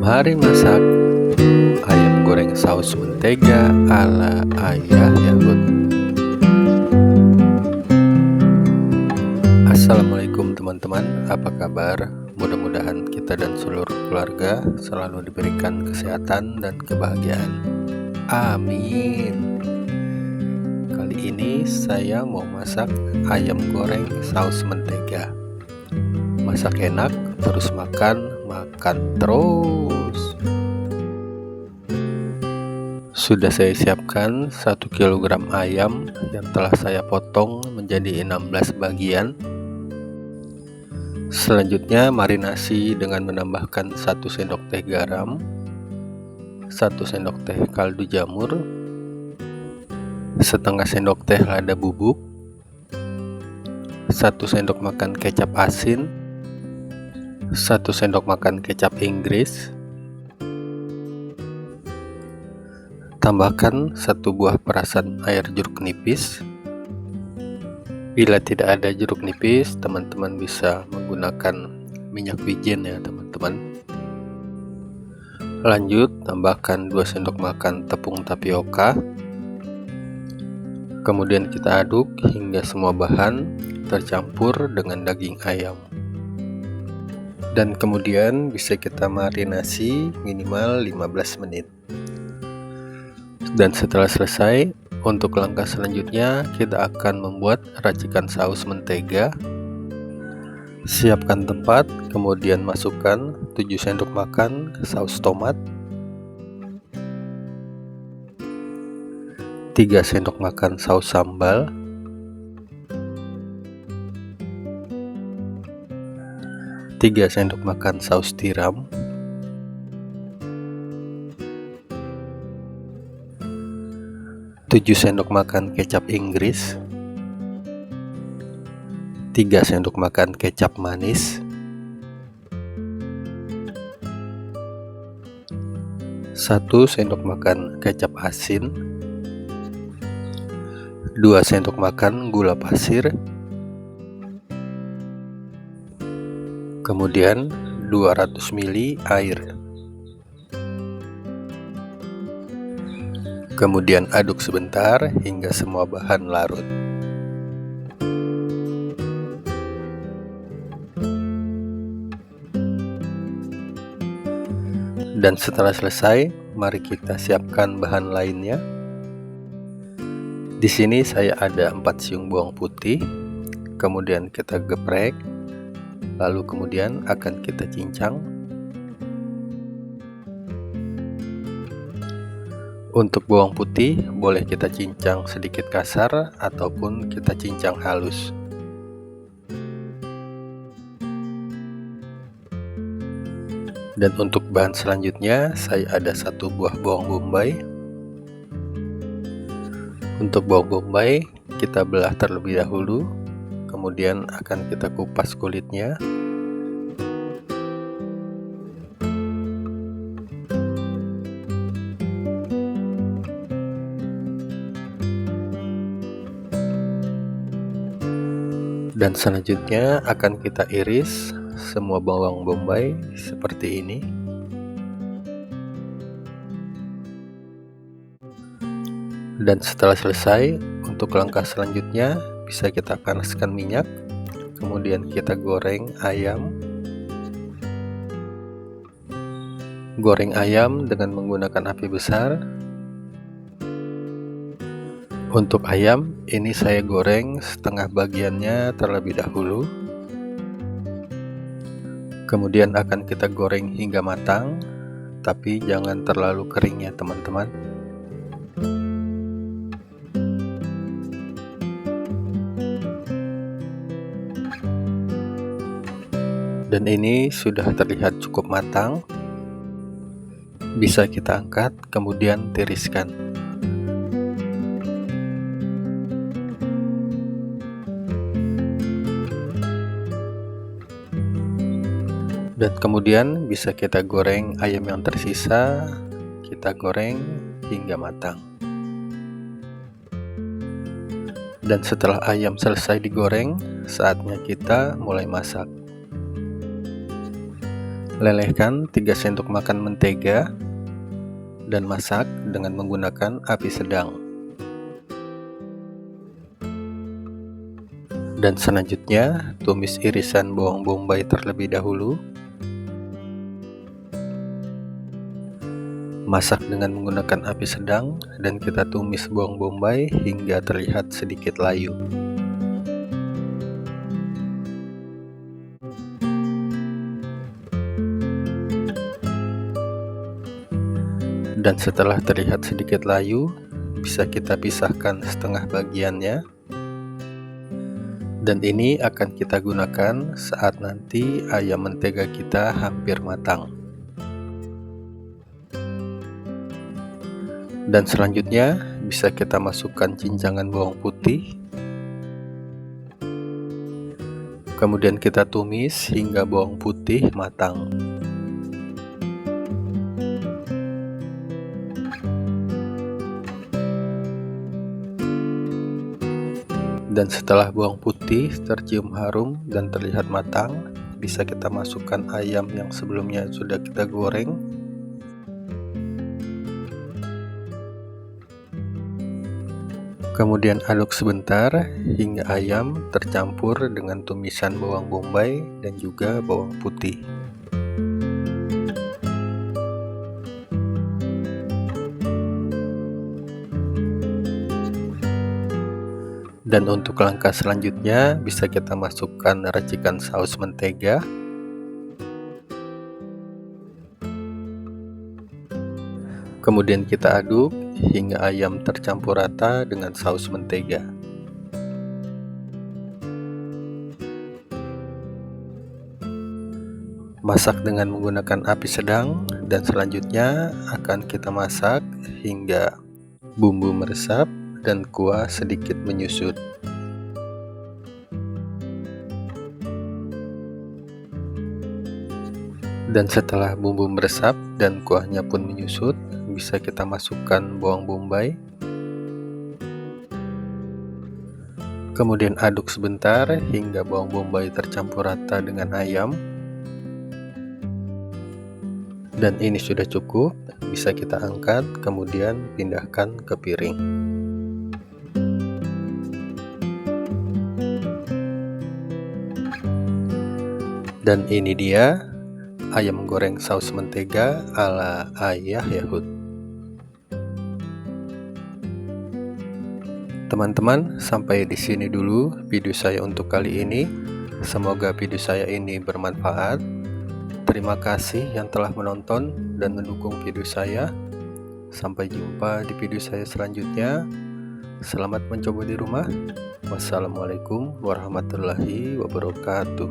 Mari masak ayam goreng saus mentega ala Ayah Yahud. Assalamualaikum teman-teman, apa kabar? Mudah-mudahan kita dan seluruh keluarga selalu diberikan kesehatan dan kebahagiaan. Amin. Kali ini saya mau masak ayam goreng saus mentega. Masak enak, terus makan terus. Sudah saya siapkan 1 kg ayam yang telah saya potong menjadi 16 bagian. Selanjutnya marinasi dengan menambahkan 1 sendok teh garam, 1 sendok teh kaldu jamur, setengah sendok teh lada bubuk, 1 sendok makan kecap asin, 1 sendok makan kecap Inggris, tambahkan 1 buah perasan air jeruk nipis. Bila tidak ada jeruk nipis, teman-teman bisa menggunakan minyak wijen ya teman-teman. Lanjut, tambahkan 2 sendok makan tepung tapioka. Kemudian kita aduk hingga semua bahan tercampur dengan daging ayam. Dan kemudian bisa kita marinasi minimal 15 menit. Dan setelah selesai, untuk langkah selanjutnya kita akan membuat racikan saus mentega. Siapkan tempat, kemudian masukkan 7 sendok makan saus tomat, 3 sendok makan saus sambal, 3 sendok makan saus tiram, 7 sendok makan kecap Inggris, 3 sendok makan kecap manis, 1 sendok makan kecap asin, 2 sendok makan gula pasir, kemudian 200 ml air. Kemudian aduk sebentar hingga semua bahan larut. Dan setelah selesai, mari kita siapkan bahan lainnya. Di sini saya ada 4 siung bawang putih, kemudian kita geprek, lalu kemudian akan kita cincang. Untuk bawang putih boleh kita cincang sedikit kasar ataupun kita cincang halus. Dan untuk bahan selanjutnya saya ada 1 buah bawang bombay. Untuk bawang bombay kita belah terlebih dahulu, kemudian akan kita kupas kulitnya. Dan selanjutnya akan kita iris semua bawang bombay seperti ini. Dan setelah selesai, untuk langkah selanjutnya bisa kita panaskan minyak, kemudian kita goreng ayam. Goreng ayam dengan menggunakan api besar. Untuk ayam, ini saya goreng setengah bagiannya terlebih dahulu. Kemudian akan kita goreng hingga matang, tapi jangan terlalu kering ya teman-teman. Dan ini sudah terlihat cukup matang. Bisa kita angkat, kemudian tiriskan. Dan kemudian bisa kita goreng ayam yang tersisa, kita goreng hingga matang. Dan setelah ayam selesai digoreng, saatnya kita mulai masak. Lelehkan 3 sendok makan mentega dan masak dengan menggunakan api sedang. Dan selanjutnya, tumis irisan bawang bombay terlebih dahulu. Masak dengan menggunakan api sedang dan kita tumis bawang bombay hingga terlihat sedikit layu. Dan setelah terlihat sedikit layu, bisa kita pisahkan setengah bagiannya. Dan ini akan kita gunakan saat nanti ayam mentega kita hampir matang. Dan selanjutnya bisa kita masukkan cincangan bawang putih. Kemudian kita tumis hingga bawang putih matang. Dan setelah bawang putih tercium harum dan terlihat matang, bisa kita masukkan ayam yang sebelumnya sudah kita goreng. Kemudian aduk sebentar hingga ayam tercampur dengan tumisan bawang bombay dan juga bawang putih. Dan untuk langkah selanjutnya bisa kita masukkan racikan saus mentega. Kemudian kita aduk hingga ayam tercampur rata dengan saus mentega. Masak dengan menggunakan api sedang dan selanjutnya akan kita masak hingga bumbu meresap dan kuah sedikit menyusut. Dan setelah bumbu meresap dan kuahnya pun menyusut, bisa kita masukkan bawang bombay. Kemudian aduk sebentar hingga bawang bombay tercampur rata dengan ayam. Dan ini sudah cukup, bisa kita angkat kemudian pindahkan ke piring. Dan ini dia ayam goreng saus mentega ala Ayah Yahud. Teman-teman, sampai di sini dulu video saya untuk kali ini. Semoga video saya ini bermanfaat. Terima kasih yang telah menonton dan mendukung video saya. Sampai jumpa di video saya selanjutnya. Selamat mencoba di rumah. Wassalamualaikum warahmatullahi wabarakatuh.